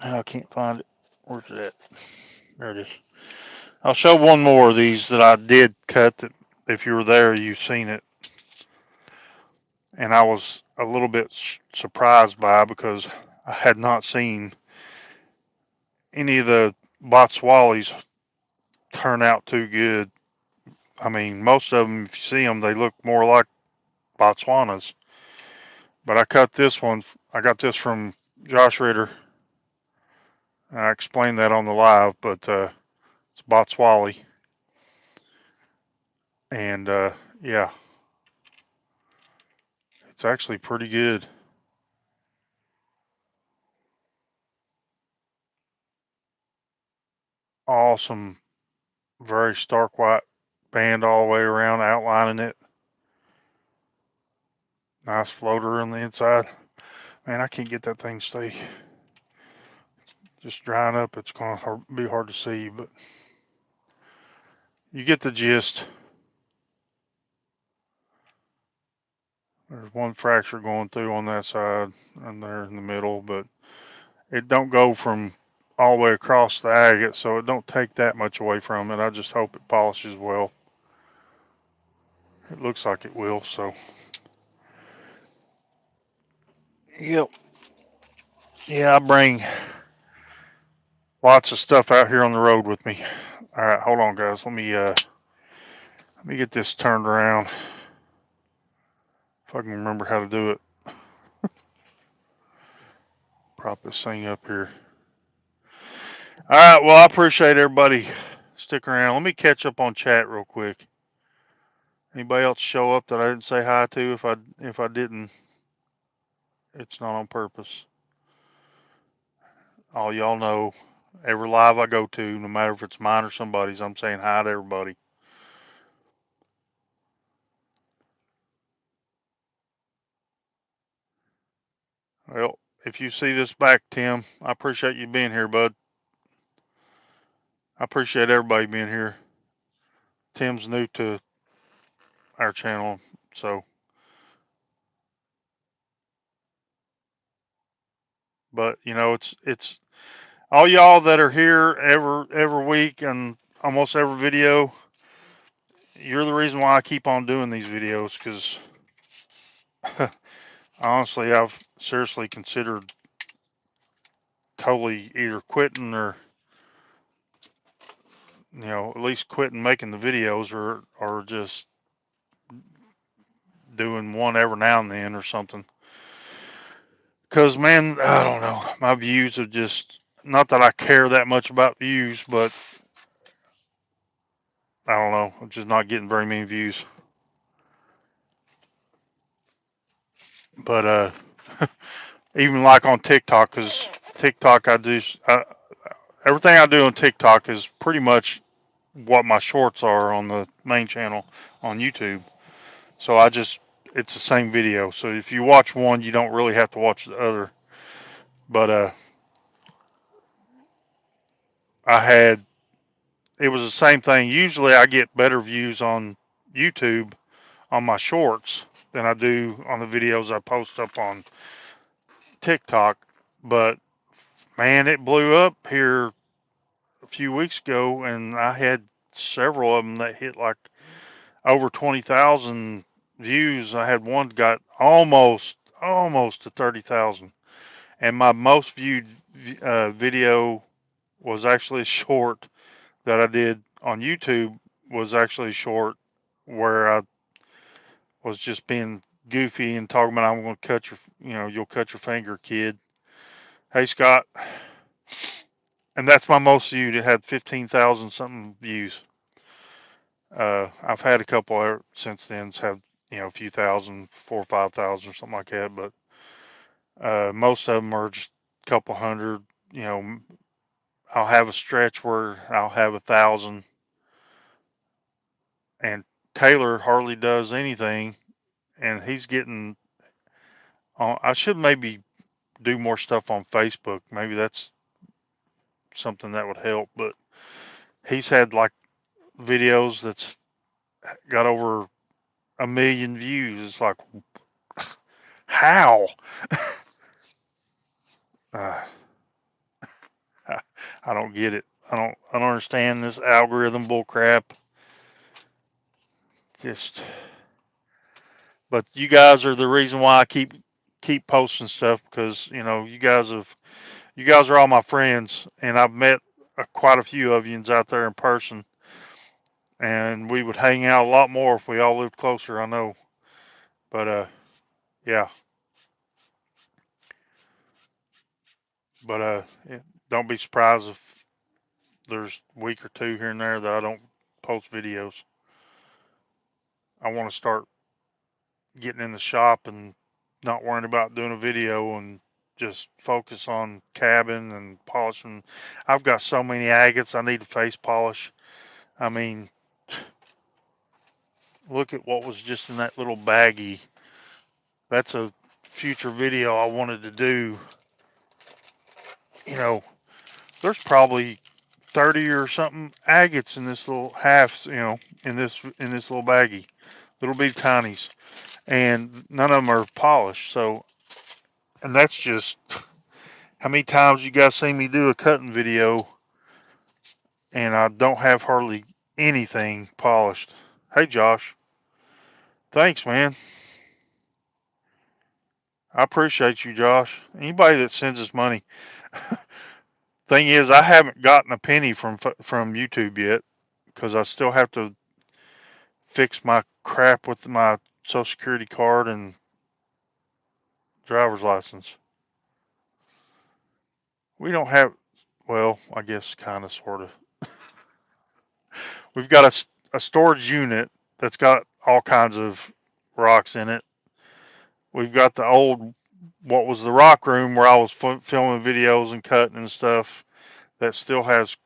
now I can't find it. Where's it at? There it is. I'll show one more of these that I did cut that if you were there, you've seen it. And I was a little bit surprised by because I had not seen any of the Botswallies turn out too good. I mean, most of them, if you see them, they look more like Botswanas. But I cut this one. I got this from Josh Ritter, and I explained that on the live. But it's Botswally, and yeah, it's actually pretty good. Awesome, very stark white band all the way around, outlining it. Nice floater on the inside. Man, I can't get that thing to stay. Just drying up, it's going to be hard to see, but you get the gist. There's one fracture going through on that side, and there in the middle, but it don't go from all the way across the agate, so it don't take that much away from it. I just hope it polishes well. It looks like it will, so. Yep. Yeah, I bring lots of stuff out here on the road with me. All right, hold on, guys. Let me get this turned around. If I can remember how to do it. Prop this thing up here. All right. Well, I appreciate everybody sticking around. Let me catch up on chat real quick. Anybody else show up that I didn't say hi to? If I didn't, it's not on purpose. All y'all know, every live I go to, no matter if it's mine or somebody's, I'm saying hi to everybody. Well, if you see this back, Tim, I appreciate you being here, bud. I appreciate everybody being here. Tim's new to our channel, so but it's all y'all that are here every week and almost every video. You're the reason why I keep on doing these videos because honestly, I've seriously considered totally either quitting or at least quitting making the videos or just doing one every now and then or something. Because man, I don't know, my views are just not that I care that much about views, but I don't know, I'm just not getting very many views. But even like on TikTok, because TikTok everything I do on TikTok is pretty much what my shorts are on the main channel on YouTube. So it's the same video. So if you watch one, you don't really have to watch the other. But I had it was the same thing. Usually I get better views on YouTube on my shorts than I do on the videos I post up on TikTok. But man, it blew up here a few weeks ago, and I had several of them that hit like over 20,000 views. I had one got almost to 30,000, and my most viewed video was actually a short that I did on YouTube. Was actually short where I was just being goofy and talking about I'm going to cut you'll cut your finger, kid. Hey Scott, and that's my most viewed. It had 15,000 something views. I've had a couple since then have a few thousand, 4 or 5 thousand or something like that, but most of them are just a couple hundred. You know, I'll have a stretch where I'll have 1,000, and Taylor hardly does anything, and he's getting. I should maybe do more stuff on Facebook. Maybe that's something that would help. But he's had like videos that's got over a million views. It's like, how? Uh, I, I don't get it. I don't understand this algorithm bull crap. Just, but you guys are the reason why I keep posting stuff because you guys are all my friends, and I've met quite a few of yous out there in person, and we would hang out a lot more if we all lived closer. I know, but yeah, but yeah, don't be surprised if there's a week or two here and there that I don't post videos. I want to start getting in the shop and not worrying about doing a video and just focus on cabin and polishing. I've got so many agates I need to face polish. I mean, look at what was just in that little baggie. That's a future video I wanted to do. You know, there's probably 30 or something agates in this little halves, in this little baggie, little bitty tinies, and none of them are polished. So, and that's just how many times you guys seen me do a cutting video, and I don't have hardly anything polished. Hey, Josh, thanks, man. I appreciate you, Josh. Anybody that sends us money. Thing is, I haven't gotten a penny from YouTube yet because I still have to fix my crap with my Social Security card and driver's license. We don't have, well, I guess kind of, sort of. We've got a storage unit that's got all kinds of rocks in it. We've got the old, what was the rock room where I was filming videos and cutting and stuff that still has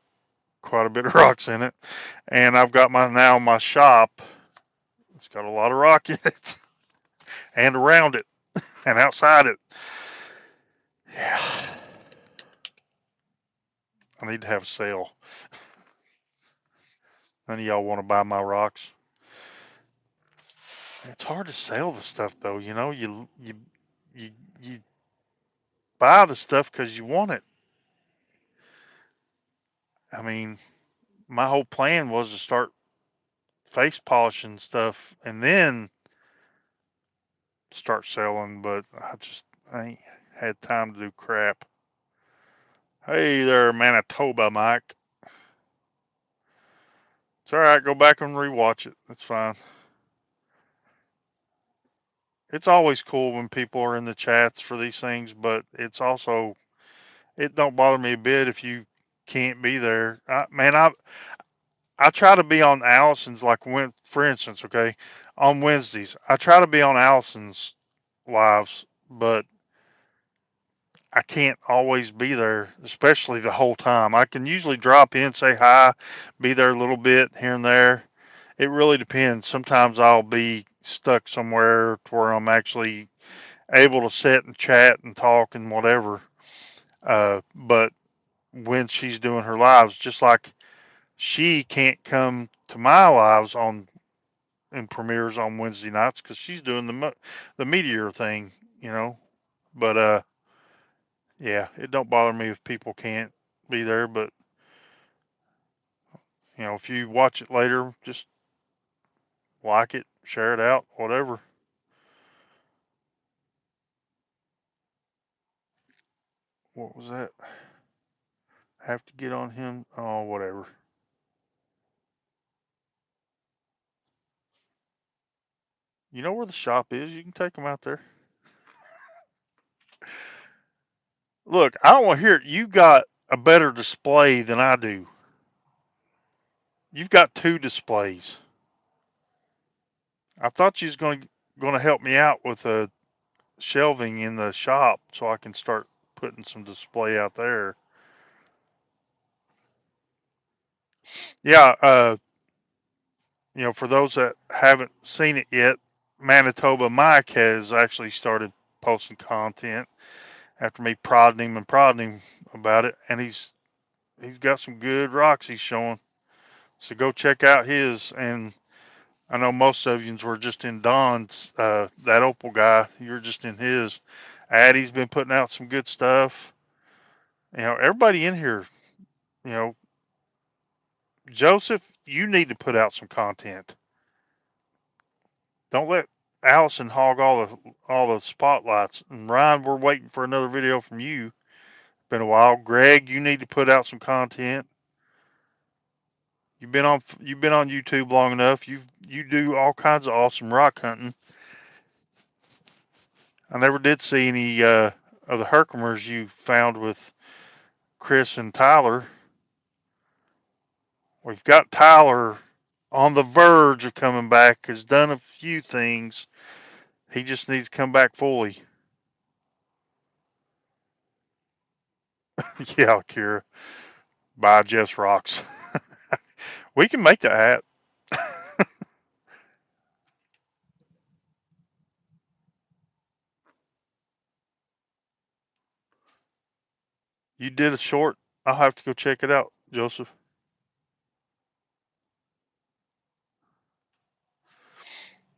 quite a bit of rocks in it. And I've got my shop. It's got a lot of rock in it and around it and outside it. Yeah, I need to have a sale. None of y'all want to buy my rocks. It's hard to sell the stuff though. You you buy the stuff because you want it. I mean, my whole plan was to start face polishing stuff and then start selling, but I ain't had time to do crap. Hey there, Manitoba Mike. It's all right. Go back and rewatch it. It's fine. It's always cool when people are in the chats for these things, but it don't bother me a bit if you can't be there. I try to be on Allison's, like, when, for instance, okay, on Wednesdays. I try to be on Allison's lives, but I can't always be there, especially the whole time. I can usually drop in, say hi, be there a little bit here and there. It really depends. Sometimes I'll be stuck somewhere to where I'm actually able to sit and chat and talk and whatever. But when she's doing her lives, just like she can't come to my lives on and premieres on Wednesday nights because she's doing the meteor thing, you know. But yeah, it don't bother me if people can't be there. But if you watch it later, just like it, share it out, whatever. What was that? Have to get on him? Oh, whatever. You know where the shop is? You can take them out there. Look, I don't want to hear it. You got a better display than I do. You've got two displays. I thought you was going to help me out with a shelving in the shop so I can start putting some display out there. Yeah, for those that haven't seen it yet, Manitoba Mike has actually started posting content after me prodding him about it, and he's got some good rocks he's showing. So go check out his, and I know most of you were just in Don's, that Opal guy. You're just in his. Addie's been putting out some good stuff. Everybody in here, you know, Joseph, you need to put out some content. Don't let Allison hog all the spotlights. And Ryan, we're waiting for another video from you. Been a while. Greg, you need to put out some content. You've been on YouTube long enough. You do all kinds of awesome rock hunting. I never did see any of the Herkimers you found with Chris and Tyler. We've got Tyler on the verge of coming back. Has done a few things. He just needs to come back fully. Yeah, Kira. Buy Jess Rocks. We can make the hat. You did a short. I'll have to go check it out, Joseph.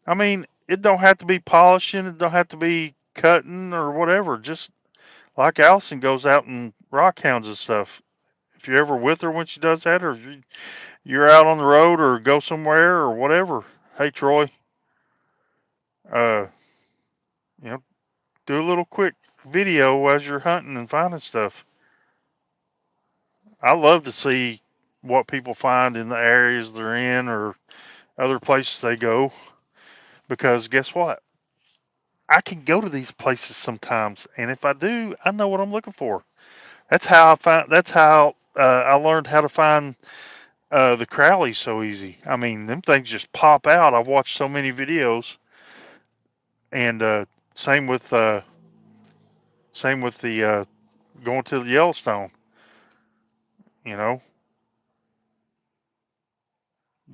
I mean, it don't have to be polishing. It don't have to be cutting or whatever. Just like Allison goes out and rock hounds and stuff. If you're ever with her when she does that, or if you're out on the road or go somewhere or whatever, hey Troy, uh, you know, do a little quick video as you're hunting and finding stuff. I love to see what people find in the areas they're in or other places they go because guess what? I can go to these places sometimes, and if I do, I know what I'm looking for. That's how I find. That's how I learned how to find the Crowleys so easy. I mean, them things just pop out. I've watched so many videos, and same with uh, same with the going to the Yellowstone. You know,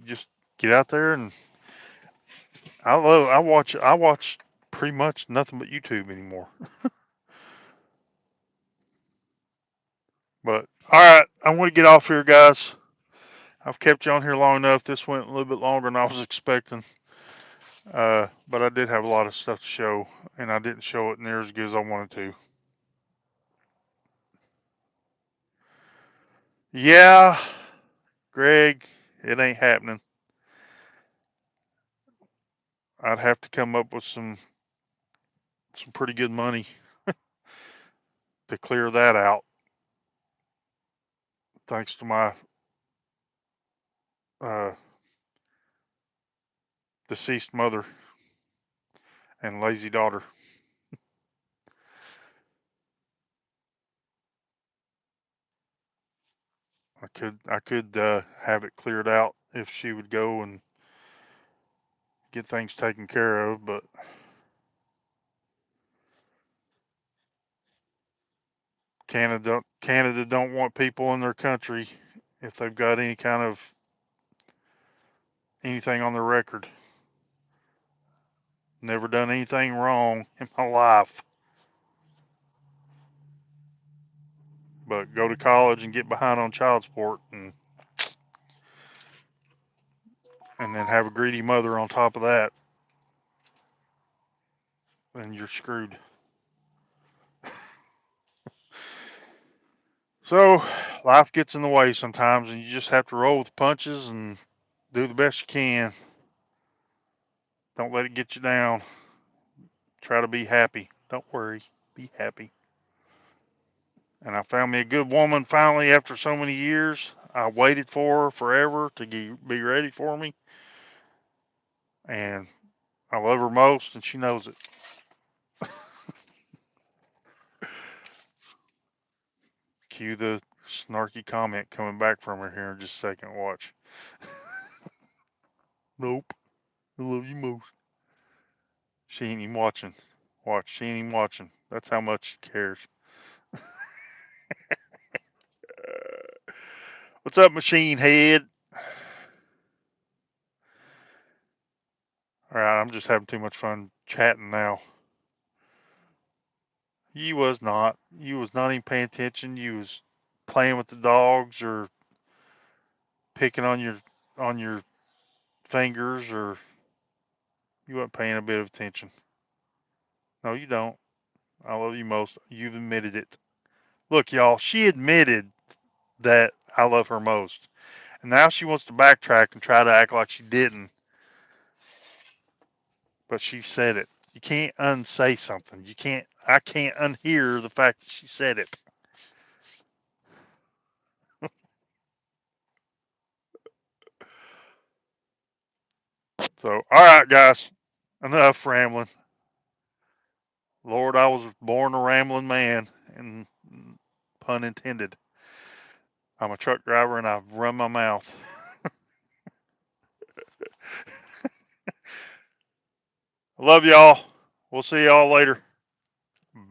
just get out there, and I watch pretty much nothing but YouTube anymore. But all right, I'm going to get off here, guys. I've kept you on here long enough. This went a little bit longer than I was expecting. But I did have a lot of stuff to show, and I didn't show it near as good as I wanted to. Yeah, Greg, it ain't happening. I'd have to come up with some pretty good money to clear that out, thanks to my uh, deceased mother and lazy daughter. I could have it cleared out if she would go and get things taken care of, but Canada don't want people in their country if they've got any kind of anything on their record. Never done anything wrong in my life, but go to college and get behind on child support and then have a greedy mother on top of that, then you're screwed. So life gets in the way sometimes, and you just have to roll with the punches and do the best you can. Don't let it get you down. Try to be happy. Don't worry. Be happy. And I found me a good woman finally after so many years. I waited for her forever to be ready for me, and I love her most, and she knows it. Cue the snarky comment coming back from her here in just a second. Watch. Nope. I love you most. She ain't even watching. Watch. She ain't even watching. That's how much she cares. What's up, machine head? All right, I'm just having too much fun chatting now. You was not. You was not even paying attention. You was playing with the dogs or picking on your fingers, or you weren't paying a bit of attention. No, you don't. I love you most. You've admitted it. Look, y'all, she admitted that I love her most. And now she wants to backtrack and try to act like she didn't, but she said it. You can't unsay something. I can't unhear the fact that she said it. So, all right, guys, enough rambling. Lord, I was born a rambling man, and pun intended. I'm a truck driver and I've run my mouth. I love y'all. We'll see y'all later.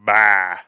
Bye.